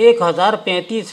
1035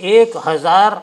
1000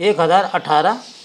1018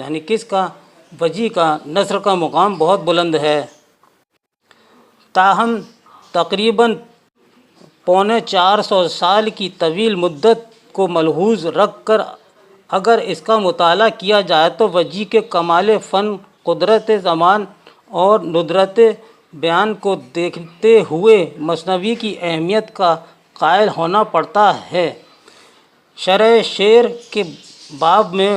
یعنی کس کا؟ وجی کا نثر کا مقام بہت بلند ہے۔ تاہم تقریباً 450 سال کی طویل مدت کو ملحوظ رکھ کر اگر اس کا مطالعہ کیا جائے تو وجی کے کمال فن، قدرت زمان اور ندرت بیان کو دیکھتے ہوئے مثنوی کی اہمیت کا قائل ہونا پڑتا ہے۔ شرح شعر کے باب میں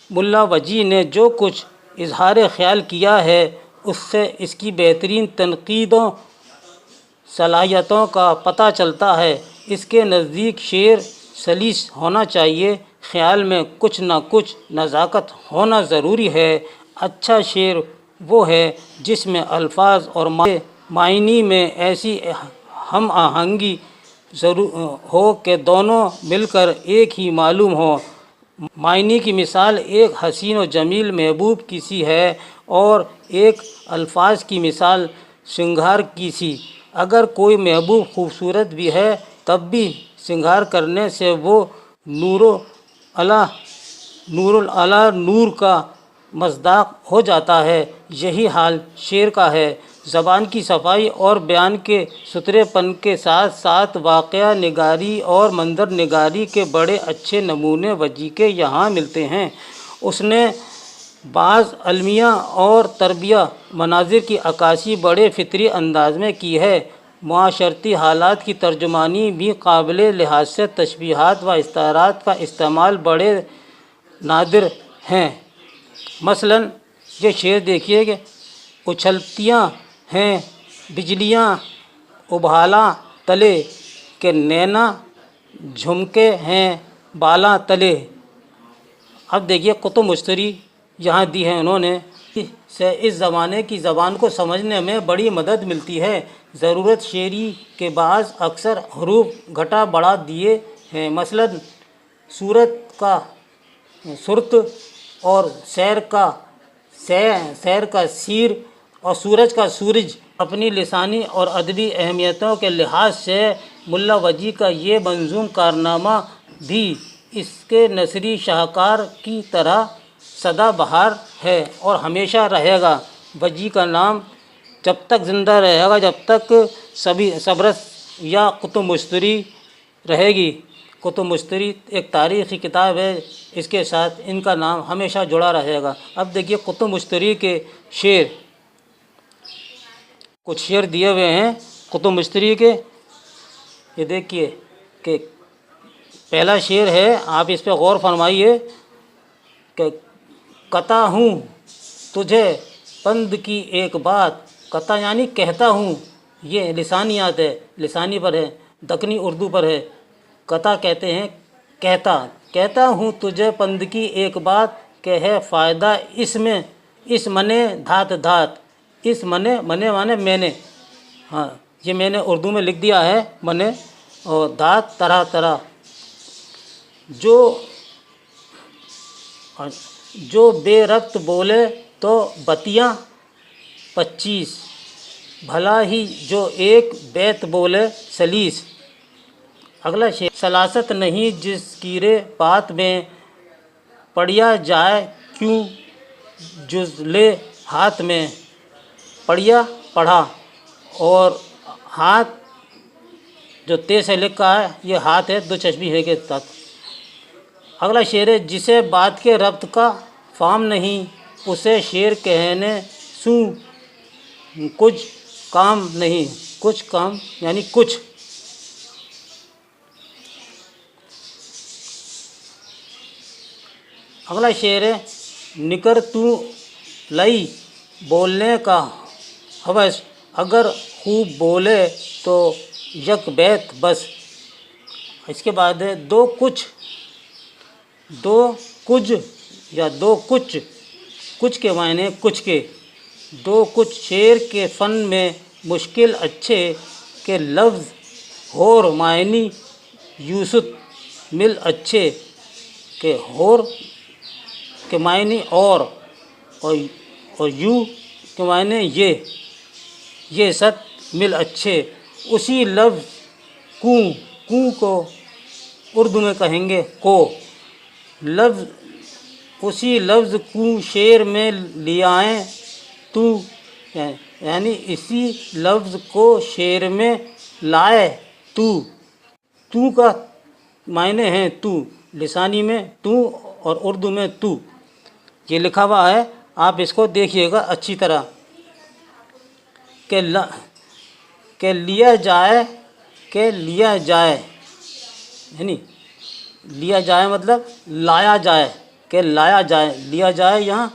ملا وجی نے جو کچھ اظہار خیال کیا ہے اس سے اس کی بہترین تنقیدوں صلاحیتوں کا پتہ چلتا ہے۔ اس کے نزدیک شعر سلیس ہونا چاہیے، خیال میں کچھ نہ کچھ نزاکت ہونا ضروری ہے۔ اچھا شعر وہ ہے جس میں الفاظ اور معنی میں ایسی ہم آہنگی ہو کہ دونوں مل کر ایک ہی معلوم ہو۔ معنی کی مثال ایک حسین و جمیل محبوب کی سی ہے اور ایک الفاظ کی مثال سنگار کی سی۔ اگر کوئی محبوب خوبصورت بھی ہے تب بھی سنگار کرنے سے وہ نور نور کا مصداق ہو جاتا ہے۔ یہی حال شعر کا ہے۔ زبان کی صفائی اور بیان کے ستھرے پن کے ساتھ ساتھ واقعہ نگاری اور منظر نگاری کے بڑے اچھے نمونے وجی کے یہاں ملتے ہیں۔ اس نے بعض المیہ اور طربیہ مناظر کی عکاسی بڑے فطری انداز میں کی ہے۔ معاشرتی حالات کی ترجمانی بھی قابل لحاظ سے تشبیہات و استعارات کا استعمال بڑے نادر ہیں۔ مثلاً یہ شعر دیکھیے کہ اچھلتیاں ہیں بجلیاں ابھالاں تلے، کہ نینا جھمکے ہیں بالاں تلے۔ اب دیکھیے قطب مشتری یہاں دی ہے انہوں نے، سے اس زمانے کی زبان کو سمجھنے میں بڑی مدد ملتی ہے۔ ضرورت شعری کے بعض اکثر حروف گھٹا بڑھا دیے ہیں، مثلاً صورت کا صورت اور سیر کا سیر اور سورج کا سورج۔ اپنی لسانی اور ادبی اہمیتوں کے لحاظ سے ملا وجی کا یہ منظوم کارنامہ بھی اس کے نثری شاہکار کی طرح سدا بہار ہے اور ہمیشہ رہے گا۔ وجی کا نام جب تک زندہ رہے گا جب تک صبرس یا قطب مشتری رہے گی۔ قطب مشتری ایک تاریخی کتاب ہے، اس کے ساتھ ان کا نام ہمیشہ جڑا رہے گا۔ اب دیکھیے قطب مشتری کے شعر، کچھ شعر دیے ہوئے ہیں قطب مشتری کے۔ یہ دیکھیے کہ پہلا شعر ہے، آپ اس پہ غور فرمائیے کہ کہتا ہوں تجھے پند کی ایک بات، کہتا یعنی کہتا ہوں، یہ لسانیات ہے، لسانی پر ہے، دکنی اردو پر ہے۔ کہتا کہتے ہیں کہتا ہوں تجھے پند کی ایک بات کہ ہے فائدہ اس میں، اس منے دھات دھات، اس منے مانے میں نے، ہاں یہ میں نے اردو میں لکھ دیا ہے منے، اور دھات طرح طرح، جو بے ربط بولے تو بتیاں 25، بھلا ہی جو ایک بیت بولے سلیس۔ اگلا شعر، سلاست نہیں جس گیرے بات میں، پڑھیا جائے کیوں جزلے ہاتھ میں۔ پڑھیا پڑھا اور ہاتھ جو تے سے لکھا ہے یہ ہاتھ ہے دو چشمی ہے کے ساتھ۔ اگلا شعر ہے، جسے بات کے ربط کا فام نہیں، اسے شعر کہنے سوں کچھ کام نہیں، کچھ کام یعنی کچھ۔ اگلا شعر ہے، نکر تو لئی بولنے کا ہوس، اگر خوب بولے تو یک بیت بس۔ اس کے بعد ہے، دو کچھ یا دو کچھ کے معنی کچھ کے، دو کچھ شعر کے فن میں مشکل اچھے کے لفظ ہور معنی یوست مل اچھے، کہ ہور کے معنی اور یوں کے معنی یہ ست مل اچھے۔ اسی لفظ کو اردو میں کہیں گے کو، لفظ اسی لفظ کو شعر میں لے آئیں تو، یعنی اسی لفظ کو شعر میں لائے تو کا معنی ہے تو، لسانی میں تو اور اردو میں تو، یہ لکھا ہوا ہے، آپ اس کو دیکھیے گا اچھی طرح کہ لیا جائے یعنی لیا جائے مطلب لایا جائے، کہ لایا جائے، لیا جائے یہاں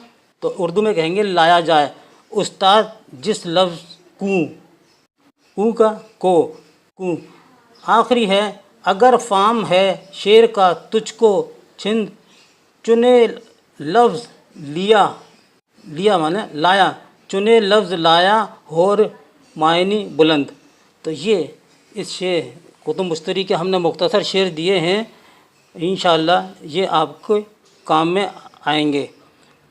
تو اردو میں کہیں گے لایا جائے، استاد جس لفظ کو کا کو آخری ہے، اگر فام ہے شعر کا تجھ کو چنے لفظ لیا مانے لایا، چنے لفظ لایا اور معنی بلند۔ تو یہ اس شعر کتب مشتری کے ہم نے مختصر شعر دیے ہیں، انشاءاللہ یہ آپ کو کام میں آئیں گے،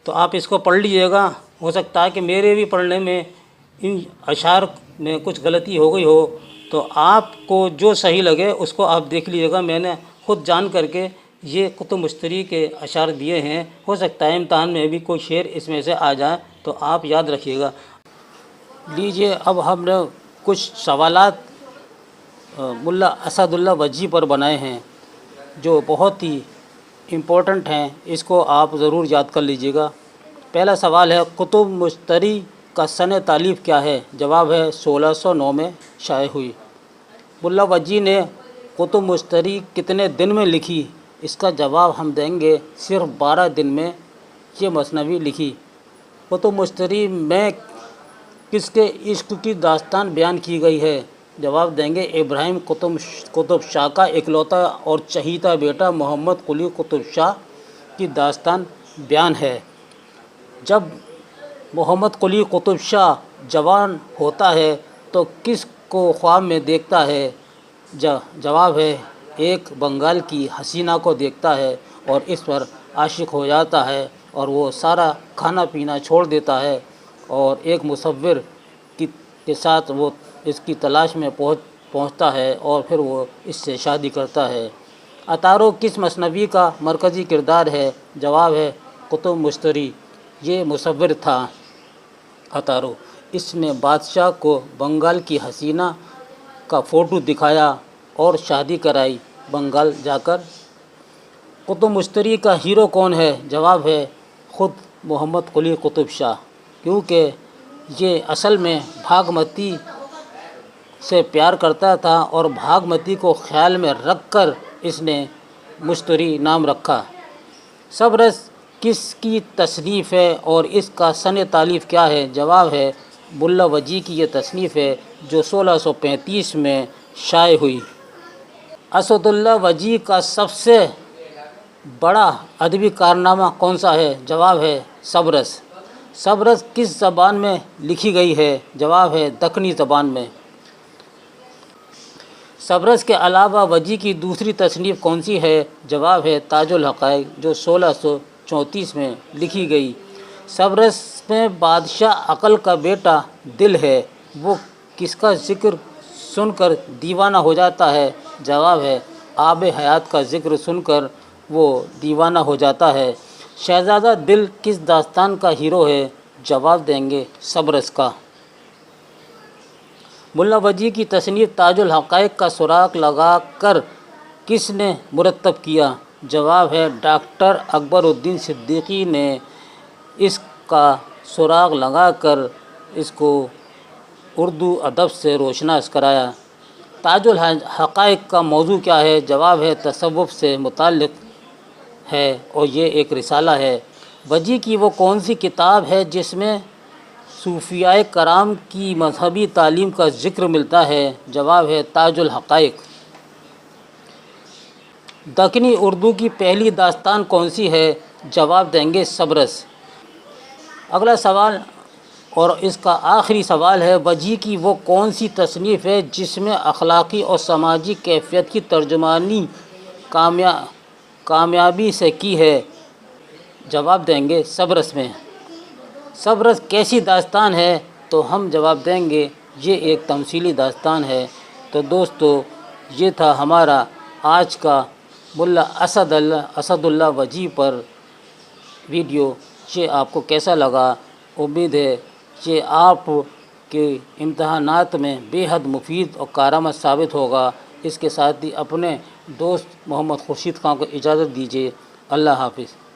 تو آپ اس کو پڑھ لیجیے گا۔ ہو سکتا ہے کہ میرے بھی پڑھنے میں ان اشعار میں کچھ غلطی ہو گئی ہو، تو آپ کو جو صحیح لگے اس کو آپ دیکھ لیجیے گا، میں نے خود جان کر کے یہ کتب مشتری کے اشعار دیے ہیں، ہو سکتا ہے امتحان میں بھی کوئی شعر اس میں سے آ جائے تو آپ یاد رکھیے گا۔ لیجیے اب ہم نے کچھ سوالات ملا اسد اللہ وجی پر بنائے ہیں جو بہت ہی امپورٹنٹ ہیں، اس کو آپ ضرور یاد کر لیجیے گا۔ پہلا سوال ہے، کتب مشتری کا سن تالیف کیا ہے؟ جواب ہے 1609 میں شائع ہوئی۔ ملا وجی نے کتب مشتری کتنے دن میں لکھی؟ اس کا جواب ہم دیں گے صرف 12 دن میں یہ مثنوی لکھی۔ کتب مشتری میں کس کے عشق کی داستان بیان کی گئی ہے؟ جواب دیں گے ابراہیم قطب شاہ کا اکلوتا اور چہیتا بیٹا محمد قلی قطب شاہ کی داستان بیان ہے۔ جب محمد قلی قطب شاہ جوان ہوتا ہے تو کس کو خواب میں دیکھتا ہے؟ جواب ہے ایک بنگال کی حسینہ کو دیکھتا ہے اور اس پر عاشق ہو جاتا ہے اور وہ سارا کھانا پینا چھوڑ دیتا ہے اور ایک مصور کے ساتھ وہ اس کی تلاش میں پہنچتا ہے اور پھر وہ اس سے شادی کرتا ہے۔ اتارو کس مثنوی کا مرکزی کردار ہے؟ جواب ہے کتب مشتری، یہ مصور تھا اتارو، اس نے بادشاہ کو بنگال کی حسینہ کا فوٹو دکھایا اور شادی کرائی بنگال جا کر۔ کتب مشتری کا ہیرو کون ہے؟ جواب ہے خود محمد قلی قطب شاہ، کیونکہ یہ اصل میں بھاگمتی سے پیار کرتا تھا اور بھاگمتی کو خیال میں رکھ کر اس نے مشتری نام رکھا۔ صبرس کس کی تصنیف ہے اور اس کا سن تالیف کیا ہے؟ جواب ہے ملا وجی کی یہ تصنیف ہے جو 1635 میں شائع ہوئی۔ اسد اللہ وجی کا سب سے بڑا ادبی کارنامہ کون سا ہے؟ جواب ہے صبرس۔ صبرس کس زبان میں لکھی گئی ہے؟ جواب ہے دکنی زبان میں۔ صبرس کے علاوہ وجی کی دوسری تصنیف کون سی ہے؟ جواب ہے تاج الحقائق جو 1634 میں لکھی گئی۔ صبرس میں بادشاہ عقل کا بیٹا دل ہے، وہ کس کا ذکر سن کر دیوانہ ہو جاتا ہے؟ جواب ہے آب حیات کا ذکر سن کر وہ دیوانہ ہو جاتا ہے۔ شہزادہ دل کس داستان کا ہیرو ہے؟ جواب دیں گے صبرس کا۔ ملا وجی کی تصنیف تاج الحقائق کا سراغ لگا کر کس نے مرتب کیا؟ جواب ہے ڈاکٹر اکبر الدین صدیقی نے اس کا سراغ لگا کر اس کو اردو ادب سے روشناس کرایا۔ تاج الحقائق کا موضوع کیا ہے؟ جواب ہے تصوف سے متعلق ہے اور یہ ایک رسالہ ہے۔ وجی کی وہ کون سی کتاب ہے جس میں صوفیاء کرام کی مذہبی تعلیم کا ذکر ملتا ہے؟ جواب ہے تاج الحقائق۔ دکنی اردو کی پہلی داستان کون سی ہے؟ جواب دیں گے صبرس۔ اگلا سوال اور اس کا آخری سوال ہے، وجی کی وہ کون سی تصنیف ہے جس میں اخلاقی اور سماجی کیفیت کی ترجمانی کامیابی سے کی ہے؟ جواب دیں گے صبرس میں۔ صبرس کیسی داستان ہے؟ تو ہم جواب دیں گے یہ ایک تمثیلی داستان ہے۔ تو دوستو یہ تھا ہمارا آج کا ملا اسد اللہ وجی پر ویڈیو یہ آپ کو کیسا لگا۔ امید ہے کہ آپ کے امتحانات میں بے حد مفید اور کارآمد ثابت ہوگا۔ اس کے ساتھ ہی اپنے دوست محمد خورشید خان کو اجازت دیجیے۔ اللہ حافظ۔